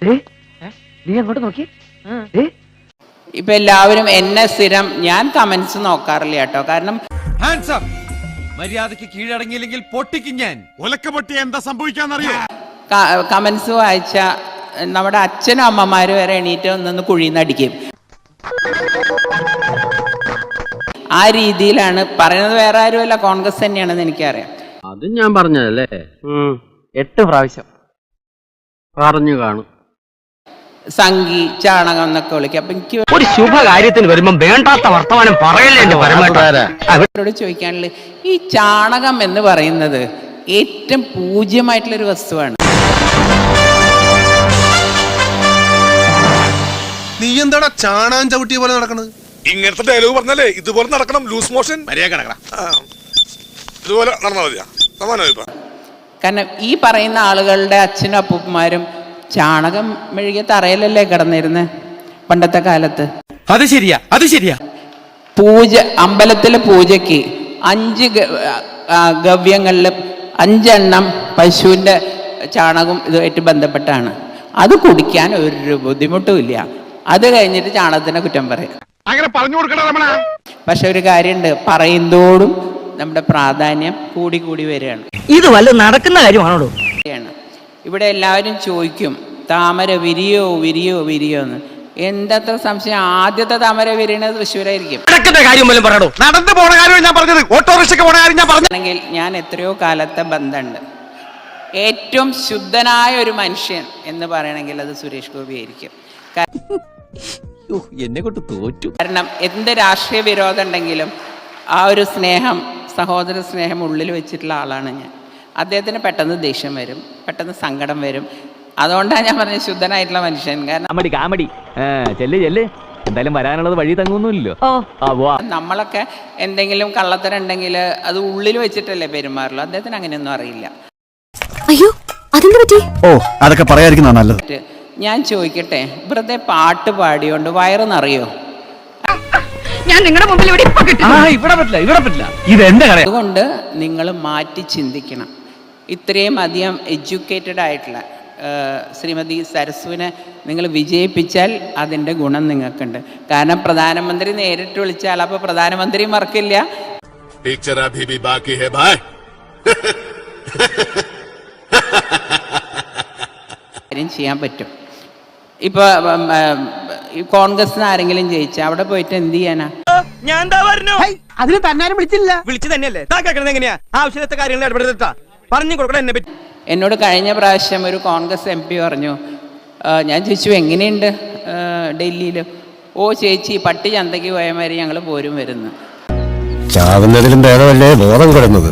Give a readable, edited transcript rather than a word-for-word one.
നീ അങ്ങോട്ട് നോക്കി. ഇപ്പൊ എല്ലാവരും എന്നെ സ്ഥിരം ഞാൻ കമന്റ്സ് നോക്കാറില്ല കേട്ടോ. കാരണം മര്യാദക്ക് കീഴടങ്ങിയില്ലെങ്കിൽ പൊട്ടിക്കും ഞാൻ. ഒലക്കപ്പൊട്ടി എന്താ സംഭവിക്കാന്നറിയോ? കമന്റ്സ് വായിച്ച നമ്മുടെ അച്ഛനും അമ്മമാരും വരെ എണീറ്റ് നിന്ന് കുഴിന്ന് അടിക്കും. ആ രീതിയിലാണ് പറയുന്നത്. വേറെ ആരുമല്ല, കോൺഗ്രസ് തന്നെയാണെന്ന് എനിക്കറിയാം. അത് ഞാൻ പറഞ്ഞതല്ലേ. 8 പ്രാവശ്യം പറഞ്ഞു കാണും. സംഗി, ചാണകം എന്നൊക്കെ വിളിക്കും. അപ്പൊ എനിക്ക് ഒരു ശുഭകാര്യത്തിന് വരുമ്പോ വേണ്ടാത്ത വർത്തമാനം പറയല്ലേ എന്റെ അവരോട് ചോദിക്കാനുള്ളത്, ഈ ചാണകം എന്ന് പറയുന്നത് ഏറ്റവും പൂജ്യമായിട്ടുള്ളൊരു വസ്തുവാണ്. നീ എന്താടാ ചാണാൻ ചവിട്ടിയ പോലെ നടക്കണത്? ഇങ്ങനത്തെ ഡയലോഗ് പറഞ്ഞാലേ ഇതുപോലെ നടക്കണം. ലൂസ് മോഷൻ ഇതുപോലെ നടന്നാൽ മതിയാ. സമാനമായിപ്പോ കാരണം ഈ പറയുന്ന ആളുകളുടെ അച്ഛനും അപ്പൂപ്പന്മാരും ചാണകം മെഴുകിയ തറയിലല്ലേ കിടന്നിരുന്നത് പണ്ടത്തെ കാലത്ത്. അത് ശരിയാ, അത് ശരിയാ. പൂജ, അമ്പലത്തിലെ പൂജയ്ക്ക് 5 ഗവ്യങ്ങളിൽ 5 എണ്ണം പശുവിൻ്റെ ചാണകം ഇതുമായിട്ട് ബന്ധപ്പെട്ടാണ്. അത് കുടിക്കാൻ ഒരു ബുദ്ധിമുട്ടും ഇല്ല. അത് കഴിഞ്ഞിട്ട് ചാണകത്തിനെ കുറ്റം പറയും. അങ്ങനെ പറഞ്ഞു കൊടുക്കണ. പക്ഷെ ഒരു കാര്യമുണ്ട്, പറയുന്തോടും നമ്മുടെ പ്രാധാന്യം കൂടി കൂടി വരികയാണ്. ഇത് വല്ല നടക്കുന്ന കാര്യമാണോ? ഇവിടെ എല്ലാവരും ചോദിക്കും, താമര വിരിയോ വിരിയോ വിരിയോ എന്ന്. എന്തത്ര സംശയം, ആദ്യത്തെ താമര വിരിയണത് തൃശ്ശൂരായിരിക്കും. നടന്നു പോണ കാര്യം ഞാൻ പറഞ്ഞത്, ഓട്ടോറിക്ഷയ്ക്ക് പോണ കാര്യം ഞാൻ പറഞ്ഞെങ്കിൽ ഞാൻ എത്രയോ കാലത്തെ ബന്ധമുണ്ട്. ഏറ്റവും ശുദ്ധനായ ഒരു മനുഷ്യൻ എന്ന് പറയണമെങ്കിൽ അത് സുരേഷ് ഗോപി ആയിരിക്കും. എന്നെ കൊണ്ട് തോറ്റു. കാരണം എന്ത് രാഷ്ട്രീയ വിരോധം ഉണ്ടെങ്കിലും ആ ഒരു സ്നേഹം, സഹോദര സ്നേഹം ഉള്ളിൽ വെച്ചിട്ടുള്ള ആളാണ് ഞാൻ. അദ്ദേഹത്തിന് പെട്ടെന്ന് ദേഷ്യം വരും, പെട്ടെന്ന് സങ്കടം വരും. അതുകൊണ്ടാണ് ഞാൻ പറഞ്ഞത് ശുദ്ധനായിട്ടുള്ള മനുഷ്യൻ. കാരണം എന്തായാലും വരാനുള്ളത് വഴി തങ്ങുന്നില്ലല്ലോ. നമ്മളൊക്കെ എന്തെങ്കിലും കള്ളത്തരം ഉണ്ടെങ്കിൽ അത് ഉള്ളിൽ വെച്ചിട്ടല്ലേ പെരുമാറുള്ളൂ. അദ്ദേഹത്തിന് അങ്ങനെയൊന്നും അറിയില്ല. അയ്യോ, അതെന്ത് പറ്റി? അതൊക്കെ പറയാതിരിക്കുന്നതാണ് നല്ലത്. ഞാൻ ചോദിക്കട്ടെ, വെറുതെ പാട്ട് പാടിയോണ്ട് വയറ് നിറയോ? ഞാൻ നിങ്ങളുടെ മുമ്പിൽ ഇവിടെ പറ്റില്ല. ഇതെന്താ? അതുകൊണ്ട് നിങ്ങൾ മാറ്റി ചിന്തിക്കണം. ഇത്രയും അധികം എഡ്യൂക്കേറ്റഡ് ആയിട്ടുള്ള ശ്രീമതി സരസുവിനെ നിങ്ങൾ വിജയിപ്പിച്ചാൽ അതിൻ്റെ ഗുണം നിങ്ങൾക്കുണ്ട്. കാരണം പ്രധാനമന്ത്രി നേരിട്ട് വിളിച്ചാൽ അപ്പോൾ പ്രധാനമന്ത്രി മറക്കില്ല. കാര്യം ചെയ്യാൻ പറ്റും. ഇപ്പൊ കോൺഗ്രസിന് ആരെങ്കിലും ജയിച്ചാൽ അവിടെ പോയിട്ട് എന്ത് ചെയ്യാനാ? ഞാൻ അതിന് തന്നാരും വിളിച്ചില്ല. വിളിച്ചു തന്നെയല്ലേ. എങ്ങനെയാ ആവശ്യത്തെ കാര്യങ്ങൾ ഇടപെടുത്താ പറഞ്ഞു കൊടുക്കണം എന്നെ പറ്റി. എന്നോട് കഴിഞ്ഞ പ്രാവശ്യം ഒരു കോൺഗ്രസ് MP പറഞ്ഞു, ഞാൻ ചോദിച്ചു എങ്ങനെയുണ്ട് ഡൽഹിയിൽ? ഓ ചേച്ചി, പട്ടി ചന്തയ്ക്ക് പോയ മാതിരി ഞങ്ങൾ പോരും വരുന്നു. ചാവുന്നതിലും ഭേദമല്ലേ ബോധം കിടന്നത്.